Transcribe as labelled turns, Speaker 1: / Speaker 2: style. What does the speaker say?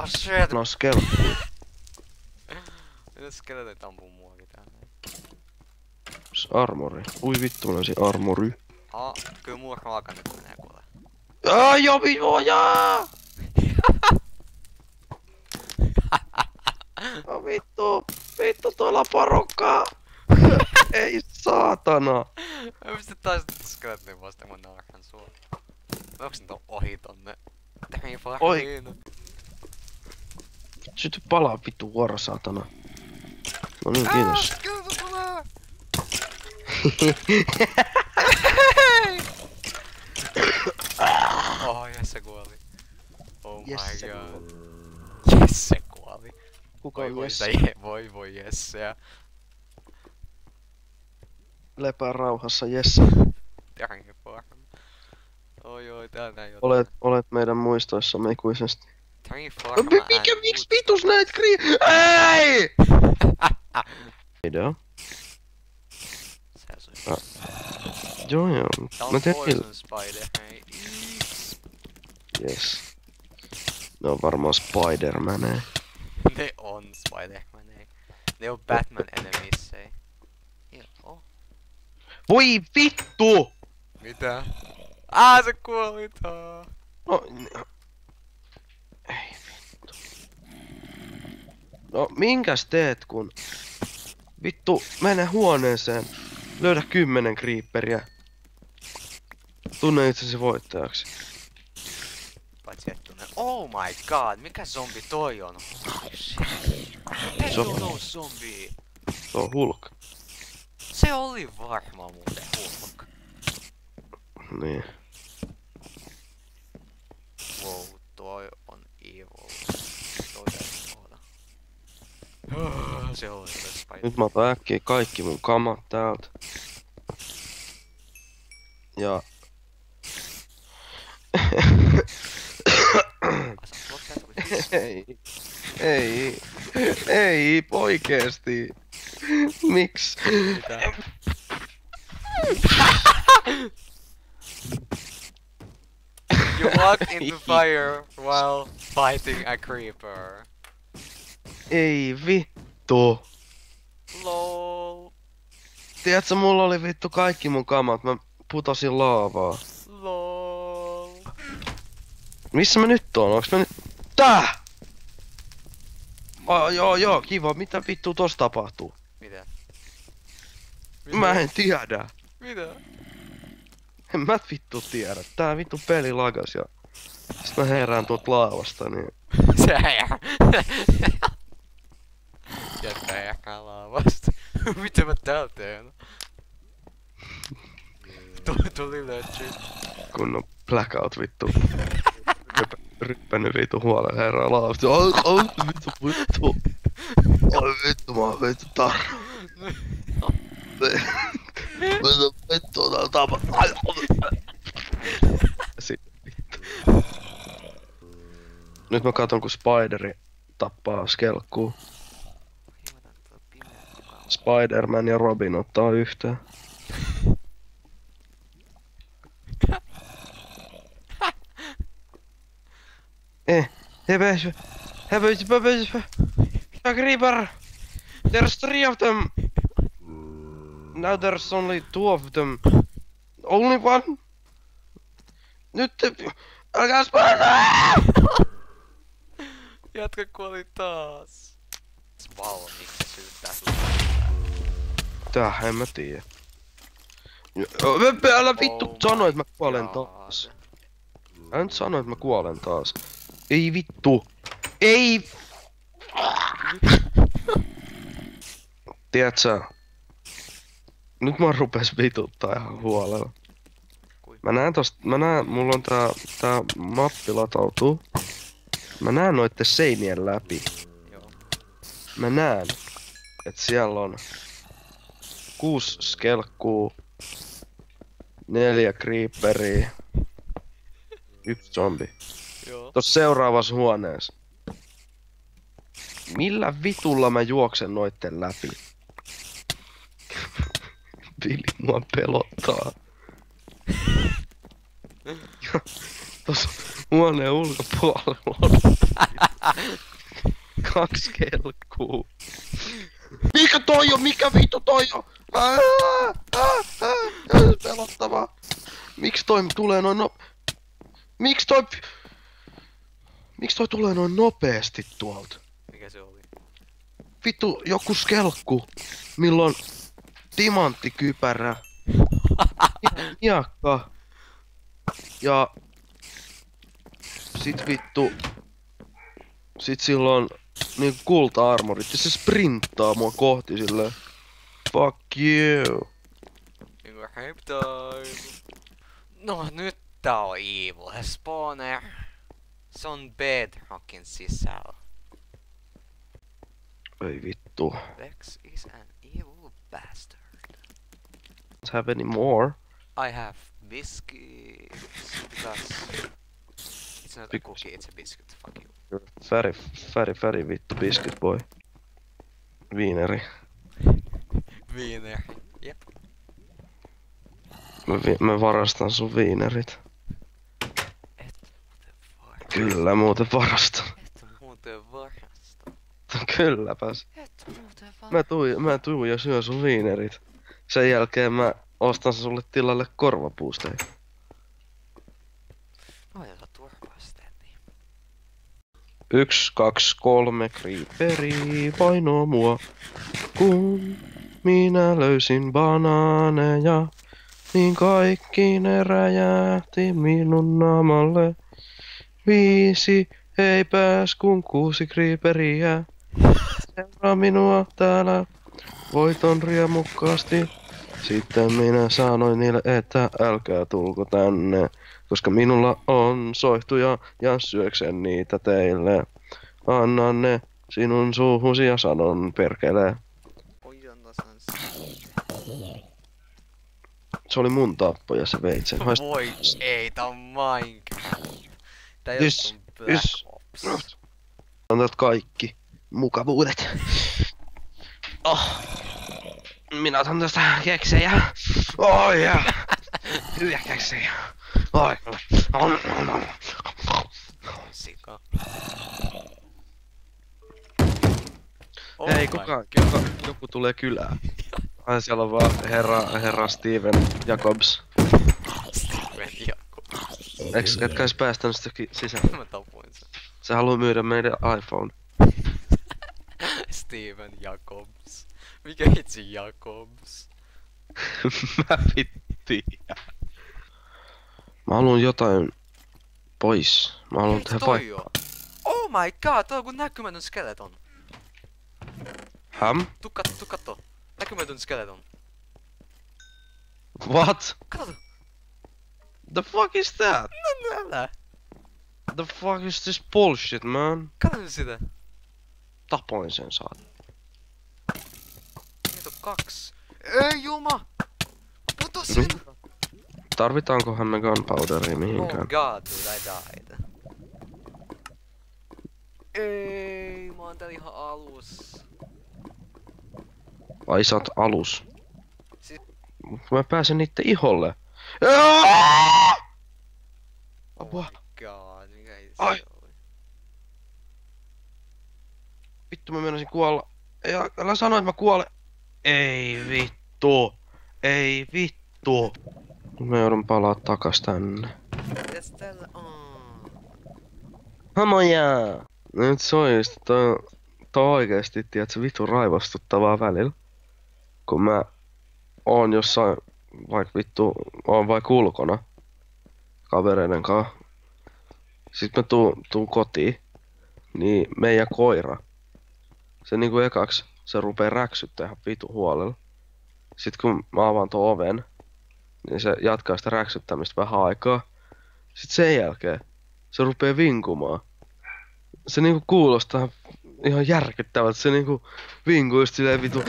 Speaker 1: Oh shit!
Speaker 2: No skelkkuu.
Speaker 1: Mitä skeletit ampuu muakin täällä?
Speaker 2: Armori. Ui vittu, mä löysin armory.
Speaker 1: Kyllä muu raaka nyt menee kuule.
Speaker 2: Joo vivoja! No vittu tuolla porukkaa! Ei saatana!
Speaker 1: Mä pystyn taas skeletin vasta kun naarhan sua. Onks nyt ohi tonne? Tähän farmiin.
Speaker 2: Syty palaa vittu vuoro saatana. No niin, kiitos.
Speaker 1: Kyllä se tulee! Oh, Jesse kuoli. Oh my
Speaker 2: Jesse
Speaker 1: god. Jesse kuoli.
Speaker 2: Kuka on Jesse?
Speaker 1: Voi Jesseä.
Speaker 2: Lepää rauhassa, Jesse.
Speaker 1: Tähänkin farmi. Oi, täällä näin
Speaker 2: Olet meidän muistoissamme ikuisesti.
Speaker 1: Tähänkin farmi.
Speaker 2: Miksi vitus näet Ei! Idea. Joo.
Speaker 1: Tää
Speaker 2: Mä
Speaker 1: on
Speaker 2: teen
Speaker 1: Poison Spider, hei.
Speaker 2: Yes. Ne on varmaan Spider-Maneja.
Speaker 1: Ne on Spider-Manei. Ne on Batman enemissei. Joo.
Speaker 2: Voi vittu!
Speaker 1: Mitä? Se kuoli taa.
Speaker 2: No... Ei vittu. No minkäs teet kun... Vittu, mene huoneeseen. Löydä 10 creeperiä. Tunne itsesi voittajaksi.
Speaker 1: Paitsi et tunne. Oh my god, mikä zombi toi on? Hell no zombie.
Speaker 2: Se on Hulk.
Speaker 1: Se oli varmaan muuten Hulk.
Speaker 2: Niin.
Speaker 1: Wow, toi on evil. Toi täytyy kohdata. Se oli se Spider.
Speaker 2: Nyt mä otan äkkiä kaikki mun kamat täältä. Ja... Ei, oikeesti. Miks?
Speaker 1: You walked into fire while fighting a creeper.
Speaker 2: Ei vittu.
Speaker 1: LOL.
Speaker 2: Tiedätkö, mulla oli vittu kaikki mun kamat, mä putosin laavaa.
Speaker 1: LOL.
Speaker 2: Missä mä nyt oon? Onks mä nyt... Tää! Joo, kiva. Mitä vittu tossa tapahtuu?
Speaker 1: Mitä?
Speaker 2: Mä en tiedä.
Speaker 1: Mitä?
Speaker 2: En mä vittu tiedä. Tää vittu peli lagas ja... Sit mä herään tuolta laavasta, niin...
Speaker 1: Jättä herää laavasta. Mitä mä täällä teen? Tuli legit.
Speaker 2: Kun on blackout vittu. Ryppäny vittu huolen herää laavasta. Vittu. Ai vittu, mä oon vittu tarra. Vittu, täällä tapa. Sitten vittu. Nyt mä katon kun Spideri tappaa skelkkuu. Spider-Man ja Robin ottaa yhteen. Creeper! There's 3 of them! Now there's only 2 of them. Only one? Nyt älkää spawna!
Speaker 1: Jatka kuoli taas. Wow, miksi se syyttää sua?
Speaker 2: Tää en mä tiedä. Älä vittu sano, että mä kuolen taas. Älä nyt sano, että mä kuolen taas. Ei vittu. Ei! Tiedätkö? Nyt mä rupes vituttaa ihan huolella. Mulla on tää mappi latautuu. Mä näen noitten seinien läpi. Mä näen, että siellä on 6 skelkkuu, 4 creeperia, 1 zombi. Tossa seuraavassa huoneessa. Millä vitulla mä juoksen noitten läpi? Vili, mua pelottaa. Tossa huoneen ulkopuolella on 2 kelkkuu. Mikä toi on? Mikä vittu toi on? Pelottavaa. Miksi toi tulee noin Miksi toi tulee noin nopeesti tuolta?
Speaker 1: Mikä se oli?
Speaker 2: Vittu joku skelkku, milloin timanttikypärä, miakka ja sit silloin niinku kulta-armorit ja se sprinttaa mua kohti silleen. Fuck you.
Speaker 1: Niinku hype time. No nyt tää on evil spawner. Se on bedrockin sisällä.
Speaker 2: Ei vittu.
Speaker 1: Lex is an evil bastard.
Speaker 2: Don't have any more.
Speaker 1: I have biscuits because it's not a cookie, it's a biscuit. Fuck you.
Speaker 2: Very vittu biscuit boy. Viineri.
Speaker 1: Wiener. Jep.
Speaker 2: Mä varastan sun viinerit.
Speaker 1: Et muuten varasta.
Speaker 2: Kyllä muuten varastan.
Speaker 1: Et muuten varasta.
Speaker 2: Kylläpäs.
Speaker 1: Et muuten
Speaker 2: Mä tuun ja syön sun viinerit. Sen jälkeen mä ostan sulle tilalle korvapuusteja.
Speaker 1: Mä voin olla turvasteeni.
Speaker 2: 1, 2, 3 creeperi painoo mua. Kun minä löysin banaaneja, niin kaikki ne räjähti minun naamalle. 5 ei pääs kun 6 creeperiä. Seuraa minua täällä voiton riemukkaasti. Sitten minä sanoin niille, että älkää tulko tänne, koska minulla on soihtuja ja syöksen niitä teille. Annan ne sinun suuhusi ja sanon perkele.
Speaker 1: Ojan tasan
Speaker 2: Se oli mun tappo ja se veit sen.
Speaker 1: Voi ei, tää on Minecraft. Tää ei oo sun Black Ops.
Speaker 2: Antat kaikki mukavuudet. Oh. Minä otan tästä keksejä. Oi ja. Hyviä keksejä. Oi.
Speaker 1: Sika.
Speaker 2: Ei joku tulee kylään. Ai siellä on vaan herra Steven Jacobs.
Speaker 1: Steven Jacobs.
Speaker 2: Etkä edes päästänyt sitä sisään?
Speaker 1: Mä tapoin sen.
Speaker 2: Se haluaa myydä meidän iPhone.
Speaker 1: Steven Jacobs. Mikä itse Jacobs?
Speaker 2: Mä tiedä. Mä haluan jotain pois. Mä haluan tehdä
Speaker 1: toi on? Oh my god, toi on kun näkymätön skeleton.
Speaker 2: Häm?
Speaker 1: Tuu katto. Näkymätön skeleton.
Speaker 2: What?
Speaker 1: Kato.
Speaker 2: The fuck is that?
Speaker 1: Älä.
Speaker 2: The fuck is this bullshit, man?
Speaker 1: Kato nyt sitä.
Speaker 2: Tapoin sen saat.
Speaker 1: Niitä on 2. Ei juma! Puto sitä!
Speaker 2: Tarvitaankohan me gunpowderia
Speaker 1: Oh
Speaker 2: mihinkään?
Speaker 1: god, dude, I died. Ei, mä oon täällä ihan alus.
Speaker 2: Ai sä oot alus.
Speaker 1: Siis-
Speaker 2: Mä pääsen niitten iholle.
Speaker 1: Oh
Speaker 2: Apua.
Speaker 1: my god, mikä itse
Speaker 2: Ai.
Speaker 1: oli?
Speaker 2: Vittu mä meinasin kuolla. Ei, älä sano, että mä kuolen. Ei vittu. Ei vittu. Mä joudun palaa takas tänne.
Speaker 1: Mitäs täällä on?
Speaker 2: Hamoja! Nyt se on just toi oikeesti, tiedätkö, vittu raivostuttavaa välillä. Kun mä oon jossain, oon vaikka ulkona kavereiden kanssa. Sitten mä tuun kotiin, niin meidän koira, se niinku ekaksi, se rupee räksyttää ihan vitu huolella. Sitten kun mä avaan tuon oven, niin se jatkaa sitä räksyttämistä vähän aikaa. Sitten sen jälkeen se rupee vinkumaan. Se niinku kuulostaa ihan järkyttävältä, se niinku vinkuu just silleen vitu.